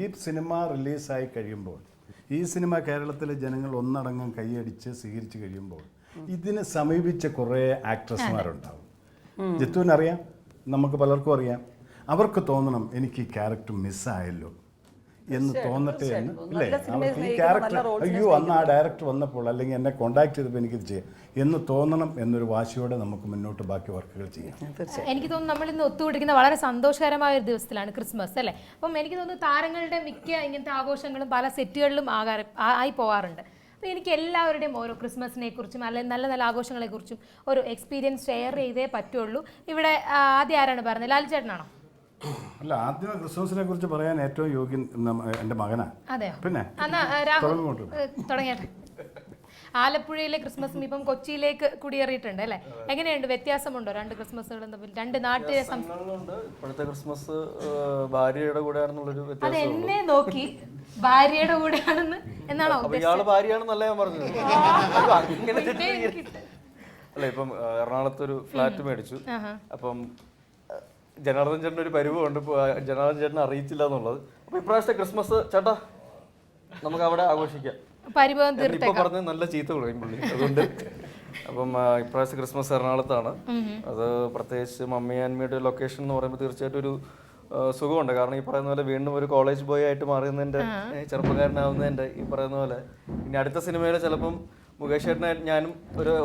ഈ സിനിമ റിലീസായി കഴിയുമ്പോൾ, ഈ സിനിമ കേരളത്തിലെ ജനങ്ങൾ ഒന്നടങ്കം കൈയടിച്ച് സ്വീകരിച്ച് കഴിയുമ്പോൾ ഇതിനെ സമീപിച്ച കുറേ ആക്ട്രസ്മാരുണ്ടാവും. ജിത്തുവിനറിയാം, നമുക്ക് പലർക്കും അറിയാം. അവർക്ക് തോന്നണം എനിക്ക് ഈ ക്യാരക്ടർ മിസ്സായല്ലോ എന്ന് തോന്നട്ടെ എന്ന്, അല്ലേ? അവർക്ക് ഈ ക്യാരക്ടർ അയ്യോ അന്ന് ആ ഡയറക്ടർ വന്നപ്പോൾ അല്ലെങ്കിൽ എന്നെ കോണ്ടാക്ട് ചെയ്തപ്പോൾ എനിക്കിത് ചെയ്യാം എന്ന് തോന്നണം എന്നൊരു വാശിയോടെ നമുക്ക് മുന്നോട്ട് ബാക്കി വർക്കുകൾ ചെയ്യാം. എനിക്ക് തോന്നുന്നു നമ്മൾ ഇന്ന് ഒത്തുകൂടിക്കുന്ന വളരെ സന്തോഷകരമായ ഒരു ദിവസത്തിലാണ് ക്രിസ്മസ്, അല്ലേ? അപ്പം എനിക്ക് തോന്നുന്നു താരങ്ങളുടെ മിക്ക ഇങ്ങനത്തെ ആഘോഷങ്ങളും പല സെറ്റുകളിലും ആയി പോകാറുണ്ട്. അപ്പോൾ എനിക്ക് എല്ലാവരുടെയും ഓരോ ക്രിസ്മസിനെ കുറിച്ചും അല്ലെങ്കിൽ നല്ല നല്ല ആഘോഷങ്ങളെക്കുറിച്ചും ഒരു എക്സ്പീരിയൻസ് ഷെയർ ചെയ്തേ പറ്റുള്ളൂ. ഇവിടെ ആദ്യം ആരാണ് പറഞ്ഞത്? ലാൽ ചേട്ടനാണോ? അല്ല, ആദ്യം ക്രിസ്മസിനെ കുറിച്ച് പറയാൻ ഏറ്റവും യോഗ്യൻ എൻ്റെ മകനാണ്. അതെയോ? പിന്നെ തുടങ്ങിയിട്ട് ആലപ്പുഴയിലെ ക്രിസ്മസും ഇപ്പം കൊച്ചിയിലേക്ക് കുടിയേറിയിട്ടുണ്ട്, അല്ലേ? എങ്ങനെയുണ്ട്? വ്യത്യാസമുണ്ടോ രണ്ട് ക്രിസ്മസുകളും തമ്മിൽ? രണ്ട് നാട്ടിലെ ഇപ്പോഴത്തെ ക്രിസ്മസ് ഭാര്യയുടെ കൂടെയാണെന്നുള്ളൊരു വ്യത്യാസം. അത് എന്നെ നോക്കി ഭാര്യയുടെ കൂടെയാണെന്ന് എന്നാണോ? ഇയാള് ഭാര്യയാണെന്നല്ല ഞാൻ പറഞ്ഞത്. അല്ല, ഇപ്പം എറണാകുളത്തൊരു ഫ്ലാറ്റ് മേടിച്ചു. അപ്പം ജനാർദ്ദൻ ചേട്ടൻ ഒരു പരിവുണ്ട്, ജനാർദ്ദൻ ചേട്ടനെ അറിയിച്ചില്ല എന്നുള്ളത്. അപ്പൊ ഇപ്രാവശ്യത്തെ ക്രിസ്മസ് ചേട്ടാ നമുക്ക് അവിടെ ആഘോഷിക്കാം. ഇപ്പൊ പറഞ്ഞ നല്ല ചീത്ത കൊടുക്കും പുള്ളി. അതുകൊണ്ട് അപ്പം ഇപ്രാവശ്യത്തെ ക്രിസ്മസ് എറണാകുളത്താണ്. അത് പ്രത്യേകിച്ച് മമ്മി ആൻഡ് മീയുടെ ലൊക്കേഷൻ എന്ന് പറയുമ്പോൾ തീർച്ചയായിട്ടും ഒരു സുഖമുണ്ട്. കാരണം ഈ പറയുന്ന പോലെ വീണ്ടും ഒരു കോളേജ് ബോയ് ആയിട്ട് മാറുന്നതിന്റെ, ചെറുപ്പക്കാരനാവുന്നതിന്റെ, ഈ പറയുന്ന പോലെ ഇനി അടുത്ത സിനിമയിൽ ചിലപ്പം മുകേഷ് ചേട്ടനെ ഞാനും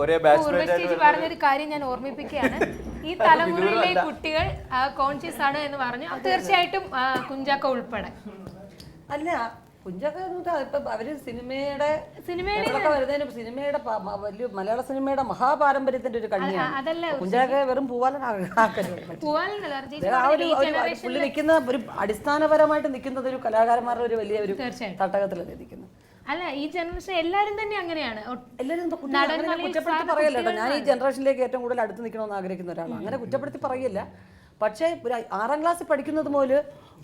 ഒരേ ബാച്ച്മേറ്റ് പറഞ്ഞൊരു കാര്യം ഞാൻ ഓർമ്മിപ്പിക്കുകയാണ്. ഈ തലമുറയിലെ കുട്ടികൾ കോൺഷ്യസ് ആണ് എന്ന് പറഞ്ഞു. തീർച്ചയായിട്ടും കുഞ്ചാക്കോ ഉൾപ്പെടെ. അല്ല, കുഞ്ചാക്കോ ഇപ്പൊ അവര് സിനിമയുടെ വരുന്നതിന് സിനിമയുടെ വലിയ മലയാള സിനിമയുടെ മഹാപാരമ്പര്യത്തിന്റെ ഒരു കണ്ണിയാണ്. കുഞ്ചാക്കോ വെറും പുള്ളി നിൽക്കുന്ന ഒരു അടിസ്ഥാനപരമായിട്ട് നിൽക്കുന്നത് ഒരു കലാകാരന്മാരുടെ ഒരു വലിയ ഒരു തട്ടകത്തിലാണ് നിൽക്കുന്നത്. അല്ല, ഈ ജനറേഷൻ എല്ലാവരും തന്നെ അങ്ങനെയാണ്. എല്ലാവരും കുറ്റപ്പെടുത്തി പറയല്ലോ. ഞാൻ ഈ ജനറേഷനിലേക്ക് ഏറ്റവും കൂടുതൽ അടുത്ത് നിൽക്കണമെന്ന് ആഗ്രഹിക്കുന്ന ഒരാളാണ്. അങ്ങനെ കുറ്റപ്പെടുത്തി പറയില്ല. പക്ഷേ ഒരു 6ാം ക്ലാസ്സിൽ പഠിക്കുന്നത് മുതൽ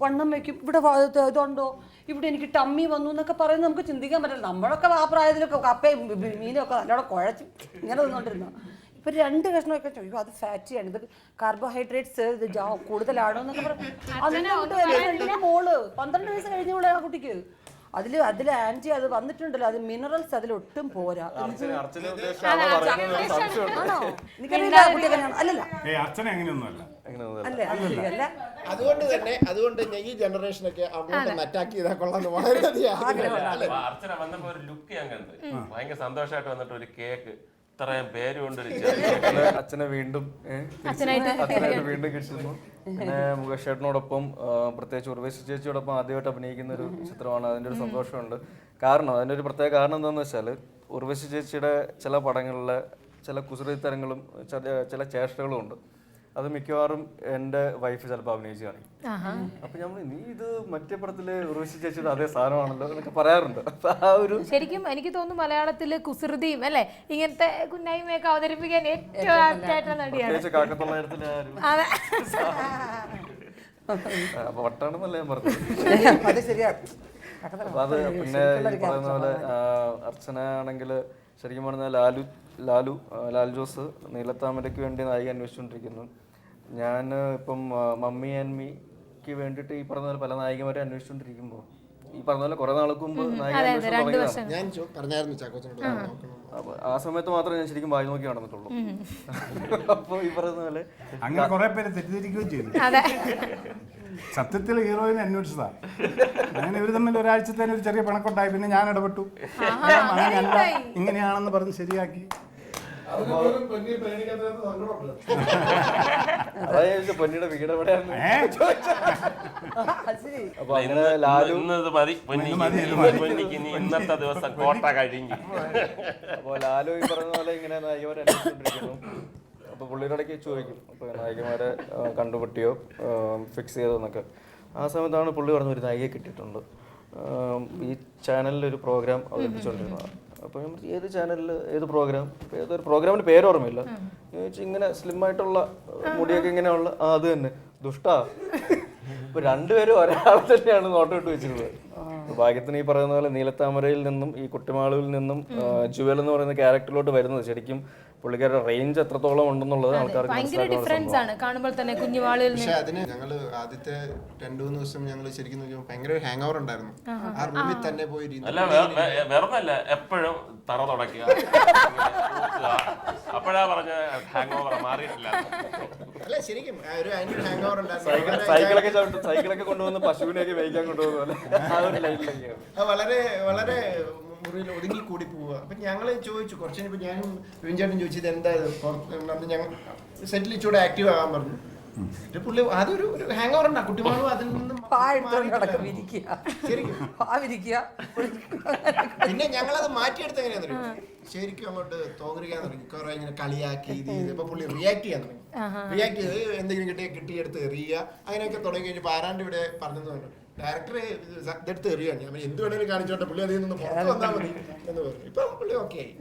വണ്ണം വയ്ക്കും, ഇവിടെ ഇതുണ്ടോ, ഇവിടെ എനിക്ക് ടമ്മി വന്നു എന്നൊക്കെ പറയുന്നത് നമുക്ക് ചിന്തിക്കാൻ പറ്റില്ല. നമ്മളൊക്കെ ആ പ്രായത്തിലൊക്കെ കപ്പയും മീനൊക്കെ നല്ലോണം കുഴച്ച് ഇങ്ങനെ നിന്നോണ്ടിരുന്നു. ഇപ്പൊ 2 കഷ്ണമൊക്കെ ചോദിക്കും അത് ഫാറ്റിയാണ്, ഇത് കാർബോഹൈഡ്രേറ്റ്സ് കൂടുതലാണോ എന്നൊക്കെ പറഞ്ഞു. മോള് 12 വയസ്സ് കഴിഞ്ഞോളെ ആ കുട്ടിക്ക് അതിൽ ആന്റി അത് വന്നിട്ടുണ്ടല്ലോ, അത് മിനറൽസ് അതിലൊട്ടും പോരാ. അതുകൊണ്ട് തന്നെ ഈ ജനറേഷനൊക്കെ അങ്ങോട്ട് അറ്റാക്ക് ചെയ്താൽ കൊള്ളാന്ന് വളരെയധികം അർച്ചന വന്നപ്പോ ഒരു ലുക്ക് ഞാൻ കണ്ടു. ഭയങ്കര സന്തോഷമായിട്ട് വന്നിട്ട് ഒരു കേക്ക് ഇത്രയും പേര് കൊണ്ട് അച്ഛനെ വീണ്ടും വീണ്ടും കിട്ടുന്നു. പിന്നെ മുകേഷ് ചേട്ടനോടൊപ്പം പ്രത്യേകിച്ച് ഉർവശി ചേച്ചിയോടൊപ്പം ആദ്യമായിട്ട് അഭിനയിക്കുന്ന ഒരു ചിത്രമാണ്. അതിൻ്റെ ഒരു സന്തോഷമുണ്ട്. കാരണം അതിൻ്റെ ഒരു പ്രത്യേക കാരണം എന്താണെന്ന് വെച്ചാൽ ഉർവശി ചേച്ചിയുടെ ചില പടങ്ങളിലെ ചില കുസൃതിത്തരങ്ങളും ചില ചേഷ്ടകളും ഉണ്ട്. അത് മിക്കവാറും എൻ്റെ വൈഫ് ചിലപ്പോൾ അഭിനയിച്ച് കാണിക്കും. അപ്പൊ ഞാൻ നീ ഇത് മറ്റേ പടത്തില് ഉർവശി ചേച്ചിയുടെ അതേ സാധനമാണല്ലോ എന്നൊക്കെ പറയാറുണ്ട്. ശരിക്കും എനിക്ക് തോന്നുന്നു മലയാളത്തില് കുസൃതിയും അല്ലെ ഇങ്ങനത്തെ കുന്നായ്മയൊക്കെ അവതരിപ്പിക്കാൻ ഏറ്റവും ആപ്റ്റായിട്ടുള്ള നടിയാണ്. അപ്പൊ വട്ടാണെന്നല്ല ഞാൻ പറഞ്ഞത്. അത് പിന്നെ ഈ പറയുന്ന പോലെ അർച്ചന ആണെങ്കിൽ ശരിക്കും പറഞ്ഞാൽ ലാൽ ജോസ് നീലത്താമരയ്ക്ക് വേണ്ടി നായിക അന്വേഷിച്ചുകൊണ്ടിരിക്കുന്നു. ഞാൻ ഇപ്പം മമ്മി ആൻഡ് മീക്ക് വേണ്ടിയിട്ട് ഈ പറഞ്ഞ പോലെ പല നായികമാരെ അന്വേഷിച്ചുകൊണ്ടിരിക്കുമ്പോൾ ഈ പറഞ്ഞ പോലെ കുറെ നാൾക്ക് മുമ്പ് നായിക ആ സമയത്ത് മാത്രമേ ഞാൻ ശരിക്കും വായി നോക്കി നടന്നിട്ടുള്ളൂ. അപ്പൊ ഈ പറയുന്ന പോലെ അങ്ങനെ കുറെ പേര് തെറ്റിദ്ധരിക്കുകയും ചെയ്തു. സത്യത്തിൽ ഹീറോയിനെ അന്വേഷിച്ചതാ. അങ്ങനെ ഇവർ തമ്മിൽ ഒരാഴ്ചത്തേന് ഒരു ചെറിയ പിണക്കുണ്ടായി. പിന്നെ ഞാൻ ഇടപെട്ടു, അങ്ങനെയല്ല ഇങ്ങനെയാണെന്ന് പറഞ്ഞ് ശരിയാക്കി. പൊന്നിയുടെ വീട് എവിടെയാണ്? അപ്പൊ അങ്ങനെ ലാലു ഇന്നത്തെ ദിവസം കോട്ട കഴിഞ്ഞു. അപ്പൊ ലാലു ഈ പറഞ്ഞ പോലെ ഇങ്ങനെ നായികമാരെ അന്വേഷിച്ചുകൊണ്ടിരിക്കുന്നു. അപ്പോൾ പുള്ളിയുടെ ഇടയ്ക്ക് ചോദിക്കും അപ്പോൾ നായികമാരെ കണ്ടുപിട്ടിയോ ഫിക്സ് ചെയ്തോ എന്നൊക്കെ. ആ സമയത്താണ് പുള്ളി പറഞ്ഞ ഒരു നായികയെ കിട്ടിയിട്ടുണ്ട്, ഈ ചാനലിലൊരു പ്രോഗ്രാം അവതരിപ്പിച്ചുകൊണ്ടിരുന്നതാണ്. അപ്പോൾ ഞാൻ ഏത് ചാനലിൽ ഏത് പ്രോഗ്രാം, ഏതൊരു പ്രോഗ്രാമിൻ്റെ പേര് ഓർമ്മയില്ല. ഇങ്ങനെ സ്ലിം ആയിട്ടുള്ള മുടിയൊക്കെ ഇങ്ങനെയുള്ള അത് തന്നെ ദുഷ്ടാ ഇപ്പൊ രണ്ടുപേരും ഒരാളെ തന്നെയാണ് നോട്ട് ഇട്ട് വെച്ചിരുന്നത്. ഭാഗ്യത്തിന് ഈ പറയുന്ന പോലെ നീലത്താമരയിൽ നിന്നും ഈ കുട്ടിമാളുവിൽ നിന്നും ജുവൽ എന്ന് പറയുന്ന ക്യാരക്ടറിലോട്ട് വരുന്നത് ശരിക്കും പുള്ളിക്കാരുടെ റേഞ്ച് എത്രത്തോളം ഉണ്ടെന്നുള്ളത് ആൾക്കാർക്ക് ഭയങ്കര ഡിഫറൻസ് ആണ് കാണുമ്പോൾ തന്നെ കുഞ്ഞുവാളിൽ പക്ഷെ അതിന് ഞങ്ങള് ആദ്യത്തെ 2-3 ദിവസം ഞങ്ങൾ ശരിക്കും നോക്കിയപ്പോൾ ഭയങ്കര ഹാങ് ഓവർ ഉണ്ടായിരുന്നു. ആ റൂമിൽ തന്നെ പോയി അല്ല വേറൊന്നല്ല, എപ്പോഴും തറ തുടയ്ക്കുക, അപ്പോഴാ പറഞ്ഞ ഹാങ് ഓവർ മാറിയിട്ടില്ല. അല്ല ശരിക്കും ഒരു ഹാങ് ഓവർ ഉണ്ടായിരുന്നു. സൈക്കിളൊക്കെ കൊണ്ടുവന്ന് പശുവിനെയൊക്കെ മേയ്ക്കാൻ കൊണ്ടുപോകുന്ന ആ ഒരു ലൈനിലേക്കാണ്. അത് വളരെ വളരെ മുറിയിൽ ഒതുങ്ങി കൂടി പോവുക. അപ്പം ഞങ്ങൾ ചോദിച്ചു കുറച്ച് കഴിഞ്ഞപ്പോൾ ഞാനും വിഞ്ചേട്ടൻ ചോദിച്ചത് എന്താ പുറത്ത് ഞങ്ങൾ സെറ്റിൽ ഇച്ചൂടെ ആക്റ്റീവ് ആകാൻ പറഞ്ഞു. പുള്ളി അതൊരു ഹാങ് ഓവർ ഉണ്ടാ കുട്ടിമാളും അതിൽ നിന്നും ശരിക്കും. പിന്നെ ഞങ്ങളത് മാറ്റിയെടുത്ത് എങ്ങനെയാന്ന് അറിയാം, ശരിക്കും അങ്ങോട്ട് തോന്നിരിക്കാൻ തുടങ്ങി. കുറെ ഇങ്ങനെ കളിയാക്കി ഇത് ചെയ്ത് ഇപ്പൊ പുള്ളി റിയാക്ട് ചെയ്യാൻ തുടങ്ങി. റിയാക്ട് ചെയ്ത് എന്തെങ്കിലും കിട്ടിയെടുത്ത് എറിയുക അങ്ങനെയൊക്കെ തുടങ്ങി കഴിഞ്ഞപ്പോൾ ആരാണ്ട് ഇവിടെ പറഞ്ഞെന്ന് പറഞ്ഞു, ഡയറക്ടർ ഇതെടുത്ത് എറിയാൻ. ഞാൻ എന്ത് വേണേലും കാണിച്ചോട്ടെ, പുള്ളി അതിൽ നിന്ന് പുറത്ത് വന്നാൽ മതി എന്ന് പറഞ്ഞു. ഇപ്പൊ പുള്ളി ഓക്കെ ആയി.